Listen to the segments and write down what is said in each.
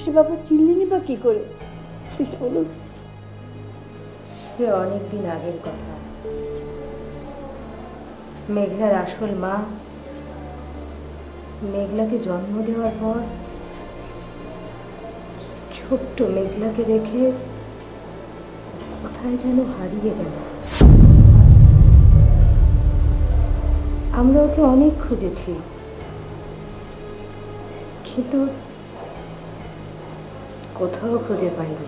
সে বাবা চিনলেনি বা কি করে? প্লিজ বলুন। সে অনেকদিন আগের কথা। মেঘলার আসল মা মেঘলাকে জন্ম দেওয়ার পর ছোট্ট মেঘলাকে রেখে কোথায় যেন হারিয়ে গেল। আমরা ওকে অনেক খুঁজেছি, কিন্তু কোথাও খুঁজে পাইনি।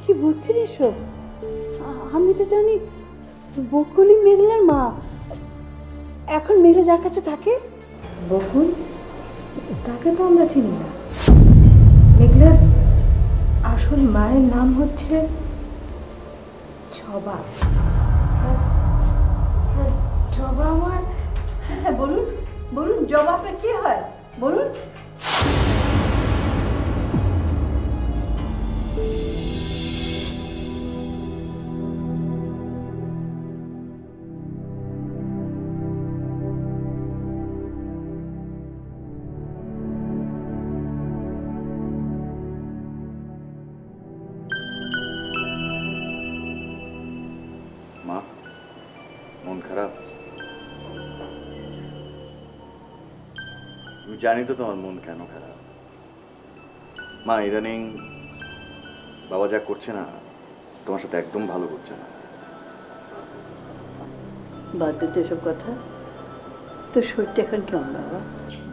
কি বলছেন এসব? আমি তো জানি বকুলি মেঘলার মা। এখন মেঘলা যার কাছে থাকে? বকুল? তাকে তো আমরা চিনি না। মেঘলার আসল মায়ের নাম হচ্ছে জবা। জবা আমার... হ্যাঁ বলুন, বলুন জবা আপনার কি হয় বলুন। মা, মন খারাপ? আমি জানি তো তোমার মন কেন খারাপ। মা, ইদানিং বাবা যা করছে না, তোমার সাথে একদম ভালো করছে না। বাদ দিতে এসব কথা। তোর শরীরটা এখন কেমন বাবা?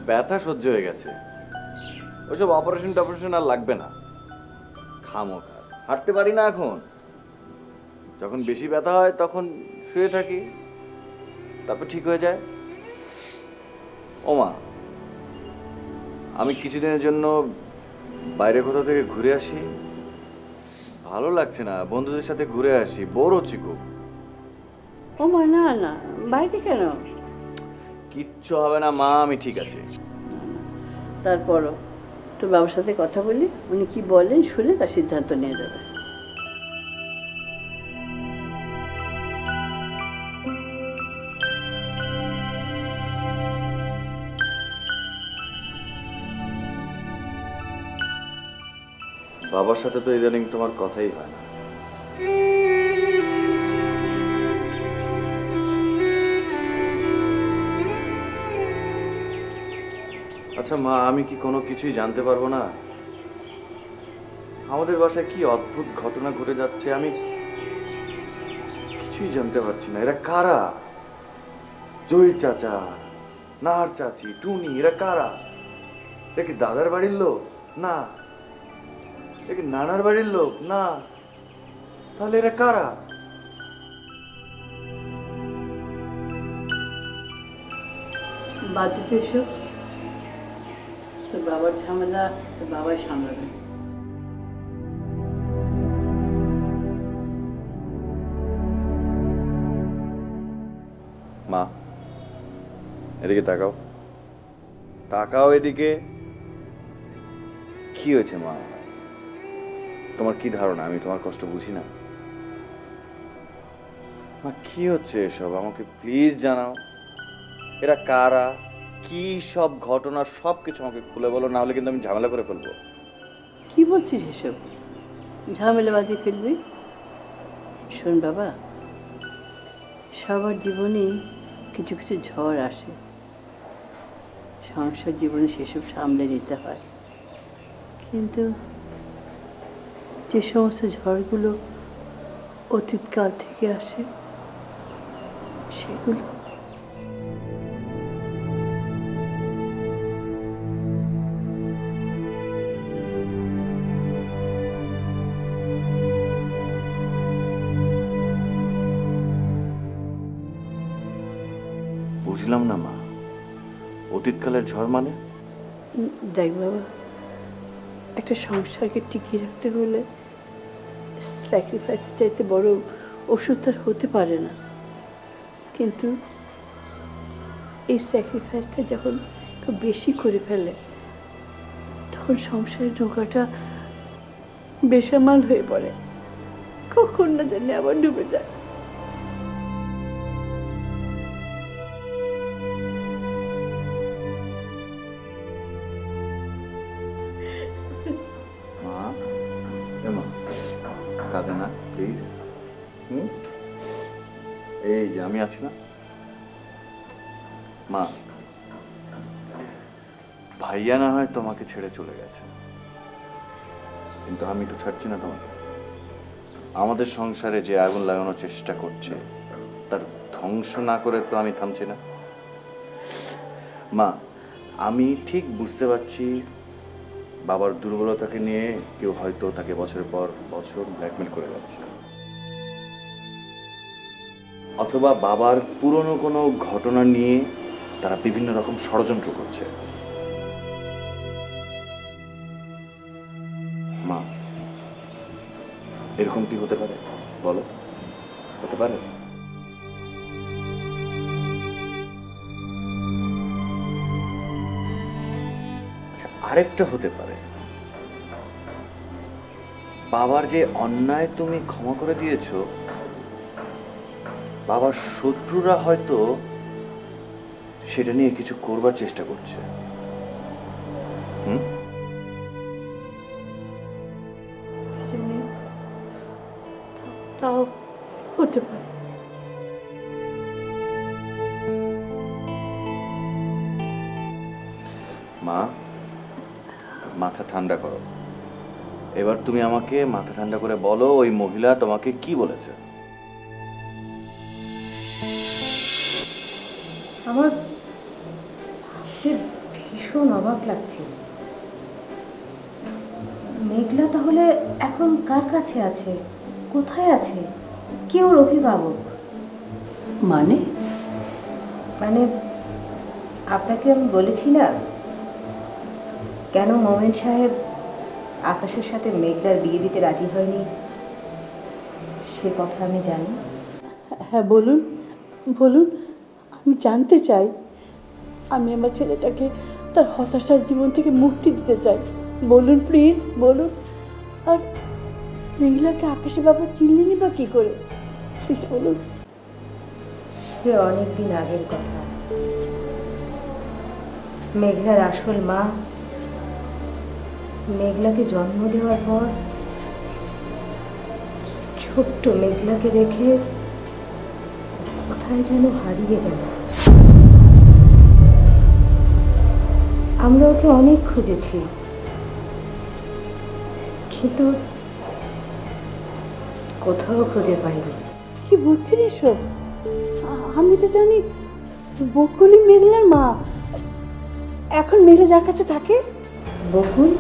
ব্যথা সহ্য হয়ে গেছে, ওইসব অপারেশন টপারেশন আর লাগবে না। খামোখা হাঁটতে পারি না এখন। যখন বেশি ব্যথা হয় তখন শুয়ে থাকি, তারপর ঠিক হয়ে যায়। ও মা, আমি কিছুদিনের জন্য বাইরে কোথাও থেকে ঘুরে আসি। ভালো লাগছে না, বন্ধুদের সাথে ঘুরে আসি, বোর হচ্ছি খুব। ও মা, না না, বাইরে কেন? কিচ্ছু হবে না মা, আমি ঠিক আছি। তারপরও তোর বাবার সাথে কথা বলি, উনি কি বলেন শুনে তার সিদ্ধান্ত নিয়ে যাবে। বাবার সাথে তো ইদানিং তোমার কথাই হয় না। আচ্ছা মা, আমি কি কোনো কিছুই জানতে পারবো না? আমাদের বাসায় কি অদ্ভুত ঘটনা ঘটে যাচ্ছে, আমি কিছুই জানতে পারছি না। এরা কারা? জহির চাচা, নাহার চাচি, টুনি, এরা কারা? এরা কি দাদার বাড়ির লোক? না। এরা কি নানার বাড়ির লোক? না। তাহলে এরা কারা? বাদ দিতে এসব। তোর বাবার ঝামেলা তোর বাবাই সামলাবে। মা, এদিকে তাকাও, তাকাও এদিকে। কি হয়েছে মা? তোমার কি ধারণা আমি তোমার কষ্ট বুঝি না? মা, কি হচ্ছে এসব? আমাকে প্লিজ জানাও। এরা কারা, কি সব ঘটনা, সব কিছু আমাকে খুলে বলো, না হলে কিন্তু আমি ঝামেলা করে ফেলবো। কি বলছিস এসব? ঝামেলা বাঁধিয়ে ফেলবি? শোন বাবা, সবার জীবনে কিছু কিছু ঝড় আসে, সংসার জীবনে সেসব সামলে নিতে হয়। কিন্তু যে সমস্ত ঝড়গুলো অতীতকাল থেকে আসে সেগুলো বুঝলাম না মা, অতীতকালের ঝড় মানে? দেখ বাবা, একটা সংসারকে টিকিয়ে রাখতে হলে স্যাক্রিফাইসের চাইতে বড় ওষুধ তার হতে পারে না। কিন্তু এই স্যাক্রিফাইসটা যখন খুব বেশি করে ফেলে তখন সংসারের নৌকাটা বেসামাল হয়ে পড়ে, কখন না জানি আবার ডুবে যায়। মা, এই যে আমি আছি না মা। ভাইয়া না হয় তোমাকে ছেড়ে চলে গেছে, কিন্তু আমি তো ছাড়ছি না তোমাকে। আমাদের সংসারে যে আগুন লাগানোর চেষ্টা করছে তার ধ্বংস না করে তো আমি থামছি না। মা, আমি ঠিক বুঝতে পারছি বাবার দুর্বলতাকে নিয়ে কেউ হয়তো তাকে বছরের পর বছর ব্ল্যাকমেল করে যাচ্ছে, অথবা বাবার পুরনো কোনো ঘটনা নিয়ে তারা বিভিন্ন রকম ষড়যন্ত্র করছে। মা, এরকম কি হতে পারে বলো? হতে পারে? আচ্ছা, আরেকটা হতে পারে, বাবার যে অন্যায় তুমি ক্ষমা করে দিয়েছো, বাবার শত্রুরা হয়তো সেটা নিয়ে কিছু করবার চেষ্টা করছে। তাও হতে পারে। মা, মাথা ঠান্ডা করো। এবার তুমি আমাকে মাথা ঠান্ডা করে বলো, ওই মহিলা তোমাকে কি বলেছে? আমার ভাবতে ভীষণ অবাক লাগছে। মেঘলা তাহলে এখন কার কাছে আছে, কোথায় আছে, কে ওর অভিভাবক? মানে মানে আপনাকে আমি বলেছি না কেন মোমেন সাহেব আকাশের সাথে মেঘলার বিয়ে দিতে রাজি হয়নি, সে কথা আমি জানি। হ্যাঁ বলুন, বলুন, আমি জানতে চাই। আমি আমার ছেলেটাকে তার হতাশার জীবন থেকে মুক্তি দিতে চাই। বলুন প্লিজ, বলুন। আর মেঘলাকে আকাশে বাবা চিনলেনি বা কী করে? প্লিজ বলুন। সে অনেকদিন আগের কথা। মেঘলার আসল মা মেঘলাকে জন্ম দেওয়ার পর ছোট্ট মেঘলাকে রেখে কোথায় যেন হারিয়ে গেল। আমরা ওকে অনেক খুঁজেছি, কিন্তু কোথাও খুঁজে পাইনি। কি বলছেন এসব? আমি তো জানি বকুলি মেঘলার মা। এখন মেঘলা যার কাছে থাকে? বকুল?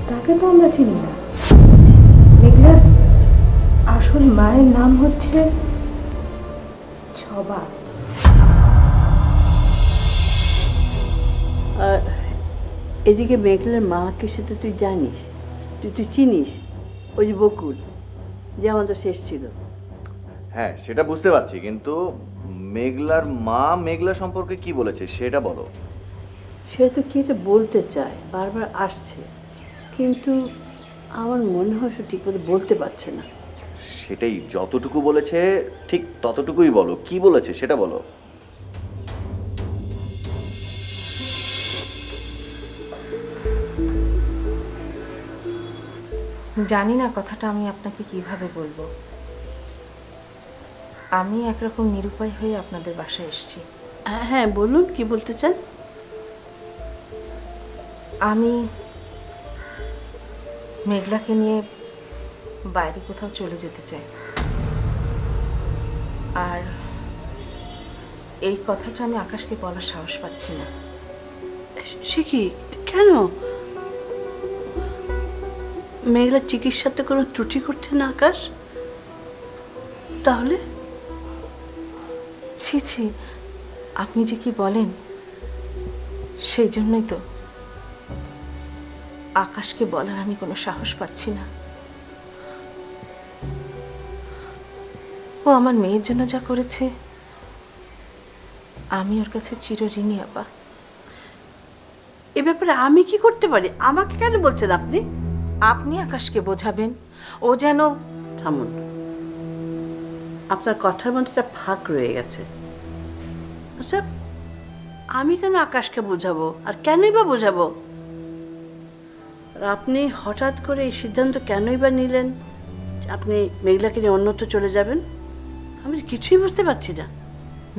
তাকে তো আমরা চিনি না। মেঘলার আসল মায়ের নাম হচ্ছে ছবা। আর এদিকে মেঘলার মাকে সেটা তুই জানিস, তুই চিনিস, ওই যে বকুল যে আমাদের শেষ ছিল। হ্যাঁ, সেটা বুঝতে পারছি, কিন্তু মেঘলার মা মেঘলা সম্পর্কে কি বলেছে সেটা বলো। সে তো কি এটা বলতে চায়, বারবার আসছে, কিন্তু আমার মনে হয় সে ঠিক মতো বলতে পারছে না। সেটাই, যতটুকু বলেছে ঠিক ততটুকুই বলো। কি বলেছে সেটা বলো। জানি না কথাটা আমি আপনাকে কিভাবে বলবো। আমি একরকম নিরুপায় হয়ে আপনাদের বাসায় এসেছি। হ্যাঁ বলুন, কি বলতে চান? আমি মেঘলাকে নিয়ে বাইরে কোথাও চলে যেতে চাই, আর এই কথাটা আমি আকাশকে বলার সাহস পাচ্ছি না। সে কি, কেন? মেঘলা চিকিৎসাতে কোনো ত্রুটি করছে না আকাশ? তাহলে? ছি ছি, আপনি যে কি বলেন, সেই জন্যই তো আকাশকে বলার আমি কোনো সাহস পাচ্ছি না। ও আমার মেয়ের জন্য যা করেছে আমি ওর কাছে চিরঋণী আপা। এ ব্যাপারে আমি কি করতে পারি? আমাকে কেন বলছেন আপনি? আপনি আকাশকে বোঝাবেন, ও যেন। থামুন, আপনার কথার মধ্যে একটা ফাঁক রয়ে গেছে। আচ্ছা, আমি কেন আকাশকে বোঝাবো, আর কেনই বা বোঝাবো? আর আপনি হঠাৎ করে এই সিদ্ধান্ত কেনই বা নিলেন আপনি মেঘলাকে নিয়ে অন্যত্র চলে যাবেন? আমি কিছুই বুঝতে পারছি না।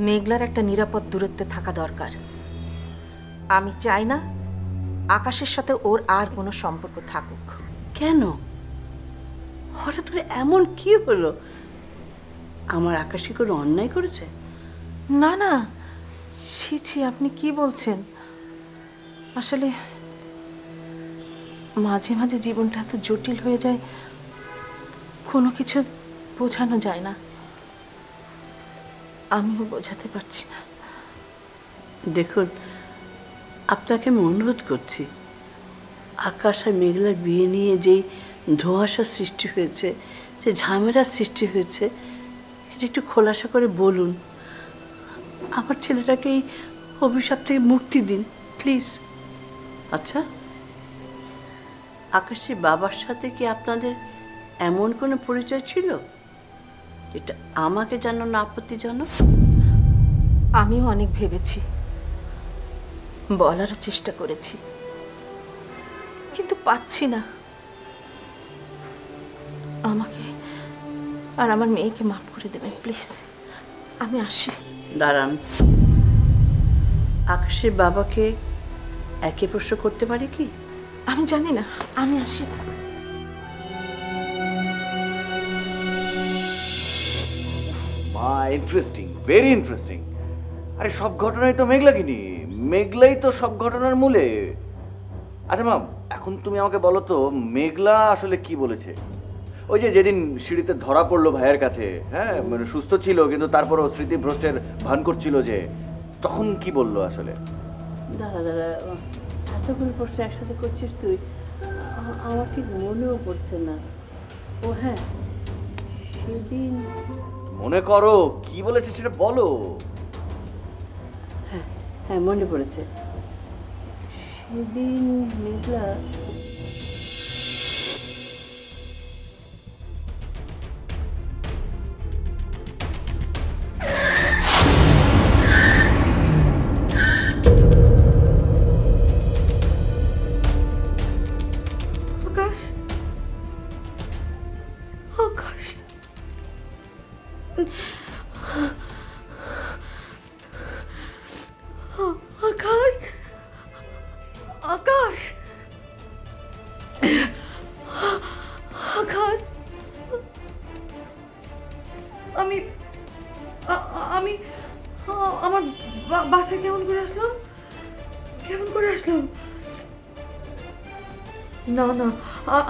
মেঘলার একটা নিরাপদ দূরত্বে থাকা দরকার। আমি চাই না আকাশের সাথে ওর আর কোনো সম্পর্ক থাকুক। কেন হঠাৎ করে এমন কি হলো? আমার আকাশে কোনো অন্যায় করেছে? না না, ছি ছি, আপনি কি বলছেন? আসলে মাঝে মাঝে জীবনটা এত জটিল হয়ে যায়, কোনো কিছু বোঝানো যায় না। আমিও বোঝাতে পারছি না। দেখুন, আপনাকে আমি অনুরোধ করছি, আকাশ আর মেঘলার বিয়ে নিয়ে যেই ধোঁয়াশার সৃষ্টি হয়েছে, যে ঝামেলার সৃষ্টি হয়েছে, এটা একটু খোলাসা করে বলুন। আমার ছেলেটাকে এই অভিশাপ থেকে মুক্তি দিন প্লিজ। আচ্ছা, আকাশের বাবার সাথে কি আপনাদের এমন কোনো পরিচয় ছিল যেটা আমাকে জানানো আপত্তিজনক? আমিও অনেক ভেবেছি, বলারও চেষ্টা করেছি, কিন্তু পাচ্ছি না। আমাকে আর আমার মেয়েকে মাফ করে দেবেন প্লিজ। আমি আসি। দাঁড়ান, আকাশের বাবাকে একই প্রশ্ন করতে পারি কি? আমি জানি না, আমি আসি। মা, ইন্টারেস্টিং, ভেরি ইন্টারেস্টিং। আরে সব ঘটনাই তো মেঘলাকে নিয়ে, মেঘলাই তো সব ঘটনার মূলে। আচ্ছা মা, এখন তুমি আমাকে বলো তো, মেঘলা আসলে কি বলেছে? ওই যে যেদিন সিঁড়িতে ধরা পড়লো ভাইয়ের কাছে, হ্যাঁ মানে সুস্থ ছিল কিন্তু তারপরও স্মৃতিভ্রষ্টের ভান করছিল, যে তখন কি বললো আসলে? দাঁড়া দাঁড়া, এতগুলো প্রশ্ন একসাথে করছিস তুই, আমার ঠিক মনেও পড়ছে না। ও হ্যাঁ, সেদিন মনে করো, কি বলেছে সেটা বলো। হ্যাঁ হ্যাঁ মনে পড়েছে। সেদিন মেঘলা আকাশ, আকাশ, আকাশ, আকাশ, আকাশ, আমি আমি আমার বাসায় কেমন করে আসলাম? কেমন করে আসলাম? না না,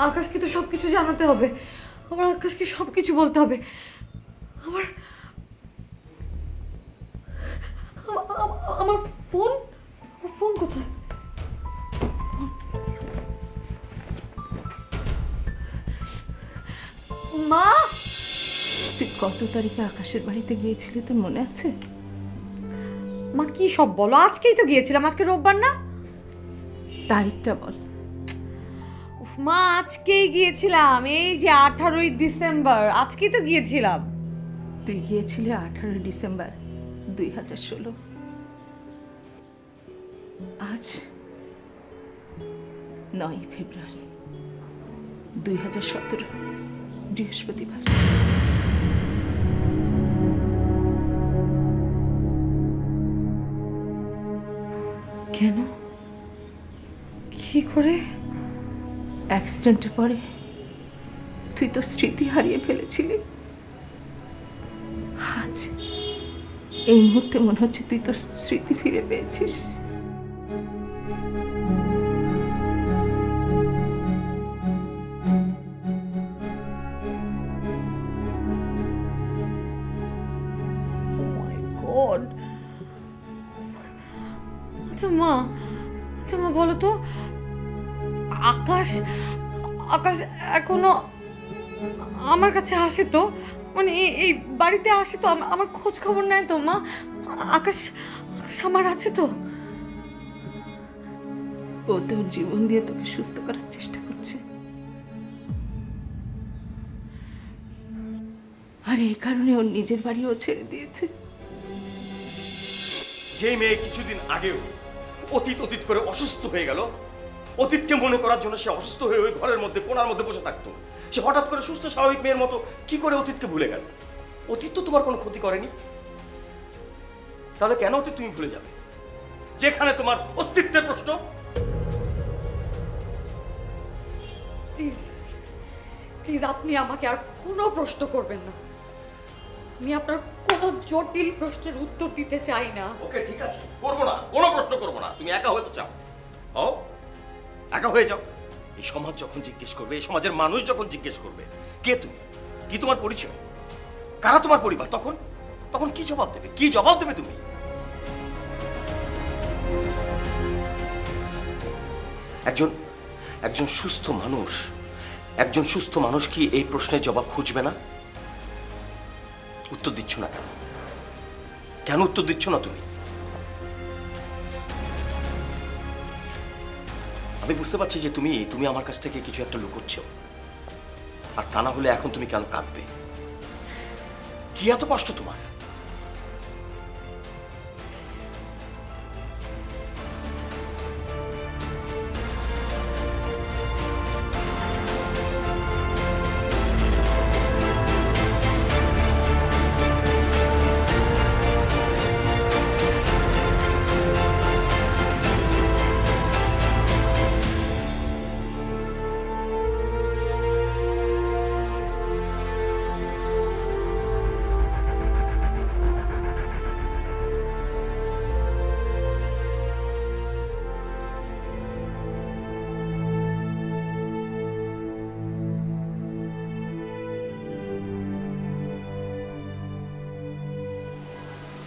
আকাশকে তো সবকিছু জানাতে হবে। আমার আকাশকে সবকিছু বলতে হবে। আমার আমার ফোন, ফোন কোথায়? মা, তুই কত তারিখে আকাশের বাড়িতে গিয়েছিলি তোর মনে আছে? মা কি সব বলো? আজকেই তো গিয়েছিলাম, আজকে রোববার না? তারিখটা বল। মা আজকেই গিয়েছিলাম, এই যে 18ই ডিসেম্বর, আজকেই তো গিয়েছিলাম। তুই গিয়েছিলি 18 ডিসেম্বর 2016। আজ 9 ফেব্রুয়ারি 2017, বৃহস্পতিবার। কেন? কি করে? অ্যাক্সিডেন্টের পরে তুই তো স্মৃতি হারিয়ে ফেলেছিলি। আজ এই মুহূর্তে মনে হচ্ছে তুই তোর স্মৃতি ফিরে পেয়েছিস। গড। আচ্ছা মা বলো তো, আকাশ আকাশ এখনো আমার কাছে আসে তো? মানে এই বাড়িতে আসে তো? আমার খোঁজ খবর নেয় তো মা? আকাশ আকাশ আমার আছে তো? ও তোর জীবন দিয়ে তোকে সুস্থ করার চেষ্টা করছে, আর এই কারণে ওর নিজের বাড়িও ছেড়ে দিয়েছে। যে মেয়ে কিছুদিন আগেও অতীত অতীত করে অসুস্থ হয়ে গেল, অতীতকে মনে করার জন্য সে অসুস্থ হয়ে ওই ঘরের মধ্যে কোণার মধ্যে বসে থাকতো, সে হঠাৎ করে সুস্থ স্বাভাবিক মেয়ের মতো কি করে অতীতকে ভুলে গেল? অতীত তো তোমার কোনো ক্ষতি করেনি, তাহলে কেন অতীত তুমি ভুলে যাবে যেখানে তোমার অস্তিত্বের প্রশ্ন? প্লিজ প্লিজ আপনি আমাকে আর কোনো প্রশ্ন করবেন না। আমি আপনার কোনো জটিল প্রশ্নের উত্তর দিতে চাই না। ওকে ঠিক আছে, করবো না, কোনো প্রশ্ন করবো না। তুমি একা হতে চাও, হও, একা হয়ে যাও। এই সমাজ যখন জিজ্ঞেস করবে, এই সমাজের মানুষ যখন জিজ্ঞেস করবে কে তুমি, কি তোমার পরিচয়, কারা তোমার পরিবার, তখন তখন কি জবাব দেবে? কি জবাব দেবে তুমি? একজন একজন সুস্থ মানুষ, একজন সুস্থ মানুষ কি এই প্রশ্নের জবাব খুঁজবে না? উত্তর দিচ্ছ না কেন? কেন উত্তর দিচ্ছ না তুমি? আমি বুঝতে পারছি যে তুমি তুমি আমার কাছ থেকে কিছু একটা লুকোচ্ছ, আর তা না হলে এখন তুমি কেন কাঁদবে? কি এত কষ্ট তোমার?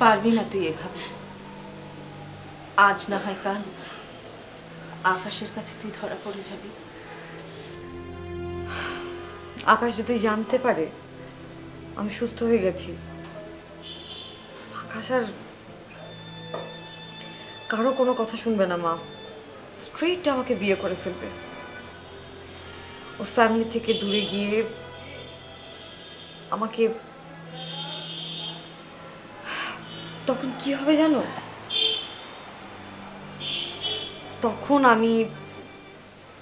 পারবি না তুই এভাবে। আজ না হয় কাল আকাশের কাছে তুই ধরা পড়ে যাবি। আকাশ যদি জানতে পারে আমি সুস্থ হয়ে গেছি, আকাশ আর কারো কোনো কথা শুনবে না মা, স্ট্রেইট আমাকে বিয়ে করে ফেলবে। ওর ফ্যামিলি থেকে দূরে গিয়ে আমাকে, তখন কি হবে জানো? তখন আমি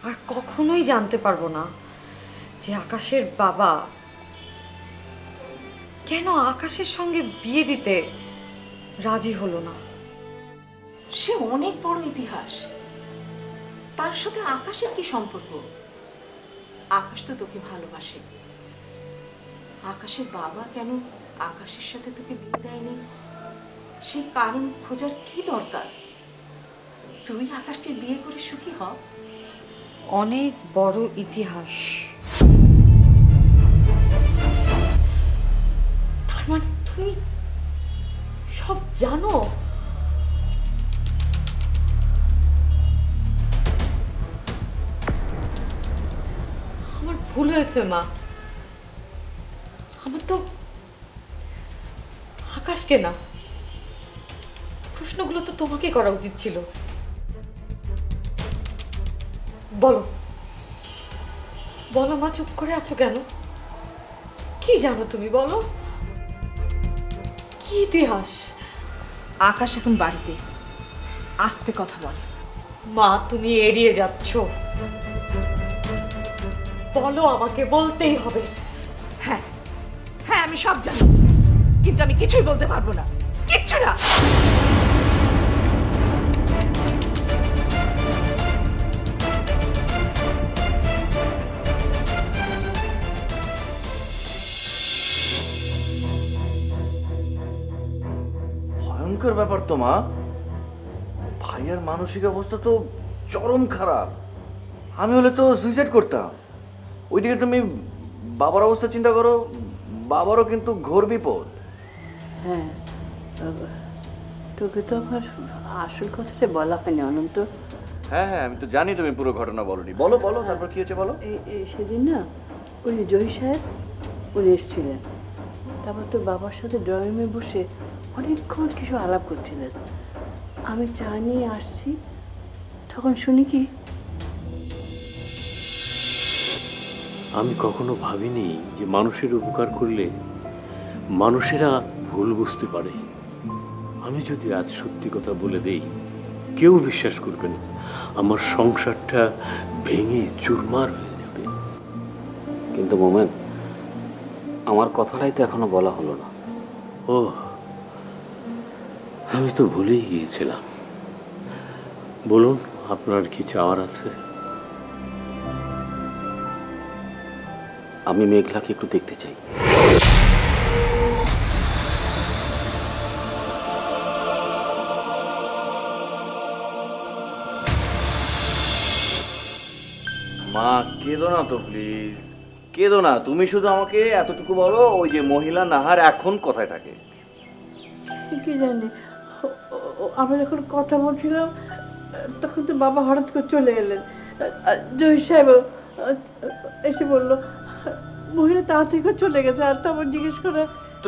আর কখনোই জানতে পারবো না যে আকাশের বাবা কেন আকাশের সঙ্গে বিয়ে দিতে রাজি হলো না। সে অনেক বড় ইতিহাস, তার সাথে আকাশের কি সম্পর্ক? আকাশ তো তোকে ভালোবাসে। আকাশের বাবা কেন আকাশের সাথে তোকে বিয়ে দেয়নি সেই কারণ খোঁজার কি দরকার? তুই আকাশকে বিয়ে করে সুখী হ। অনেক বড় ইতিহাস। তার মানে তুমি সব জানো? আমার ভুল হয়েছে মা, আমার তো আকাশকে না, প্রশ্নগুলো তো তোমাকে করা উচিত ছিল। বলো বলো মা, চুপ করে আছো কেন? কি জানো তুমি, বলো কি ইতিহাস? আকাশ এখন বাড়িতে, আস্তে কথা বল। মা তুমি এড়িয়ে যাচ্ছ, বলো, আমাকে বলতেই হবে। হ্যাঁ হ্যাঁ আমি সব জানি, কিন্তু আমি কিছুই বলতে পারবো না, কিচ্ছু না। ভয়ঙ্কর ব্যাপার তো মা, ভাইয়ার মানসিক অবস্থা তো চরম খারাপ। আমি হলে তো সুইসাইড করতাম। ওইদিকে তুমি বাবার অবস্থা চিন্তা করো, বাবারও কিন্তু ঘোর বিপদ। হ্যাঁ তোকে তো আমার আসল কথাটা বলা হয়নি অনন্ত। হ্যাঁ হ্যাঁ আমি তো জানি তুমি পুরো ঘটনা বলোনি। বলো বলো, তারপর কি হয়েছে বলো। সেদিন না ওই জয়ী সাহেব উনি এসেছিলেন, তারপর তোর বাবার সাথে ড্রয়িং রুমে বসে অনেকক্ষণ কিছু আলাপ করছিলেন। আমি চা নিয়ে আসছি, তখন শুনি কি আমি কখনো ভাবিনি যে মানুষের উপকার করলে মানুষেরা ভুল বুঝতে পারে। আমি যদি আজ সত্যি কথা বলে দেই কেউ বিশ্বাস করবে না, আমার সংসারটা ভেঙে চুরমার হয়ে যাবে। কিন্তু মোমেন, আমার কথাটাই তো এখনো বলা হলো না। ও, আমি তো ভুলেই গিয়েছিলাম। বলুন, আপনার কি চাওয়ার আছে? আমি মেঘলাকে একটু দেখতে চাই। মা কেঁদো না তো প্লিজ, কেঁদো না। তুমি শুধু আমাকে এতটুকু বলো, ওই যে মহিলা নাহার এখন কোথায় থাকে? কি জানি, আমরা যখন কথা বলছিলাম তখন তো বাবা হঠাৎ করে চলে এলেন। জহির সাহেব এসে বলল মহিলা তাড়াতাড়ি করে চলে গেছে। আর তো আমার জিজ্ঞেস করে তো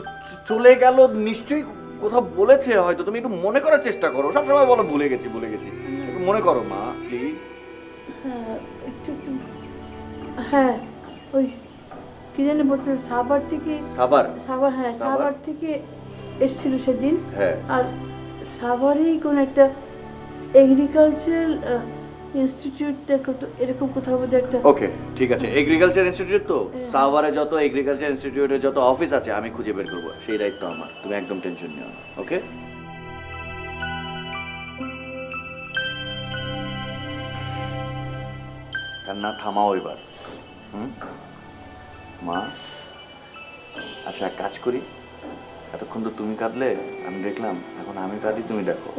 চলে গেল নিশ্চয়ই কোথাও বলেছে হয়তো। তুমি একটু মনে করার চেষ্টা করো, সবসময় বলো ভুলে গেছি ভুলে গেছি। একটু মনে করো মা প্লিজ। হ্যাঁ একটু একটু, হ্যাঁ ওই কি জানি বলছিল সাভার থেকে। সাভার? সাভার, হ্যাঁ সাভার থেকে এসেছিল সেদিন। হ্যাঁ, আর সাভারেই কোন একটা এগ্রিকালচারাল ইনস্টিটিউট এরকম কোথাও বোধহয় একটা। ওকে ঠিক আছে, এগ্রিকালচার ইনস্টিটিউট তো। সাভারে যত এগ্রিকালচার ইনস্টিটিউটের যত অফিস আছে আমি খুঁজে বের করবো, সেই দায়িত্ব আমার। তুমি একদম টেনশন নিও না, ওকে? কান্না থামাও এবার। মা আচ্ছা এক কাজ করি, এতক্ষণ তো তুমি কাঁদলে, আমি দেখলাম, এখন আমি কাঁদি, তুমি দেখো।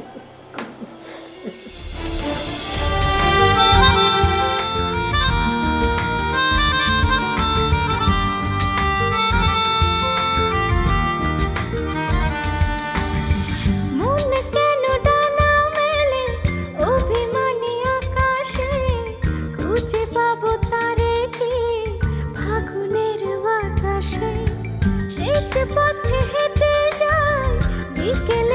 শেষ পথে হেঁটে যায় বিকেল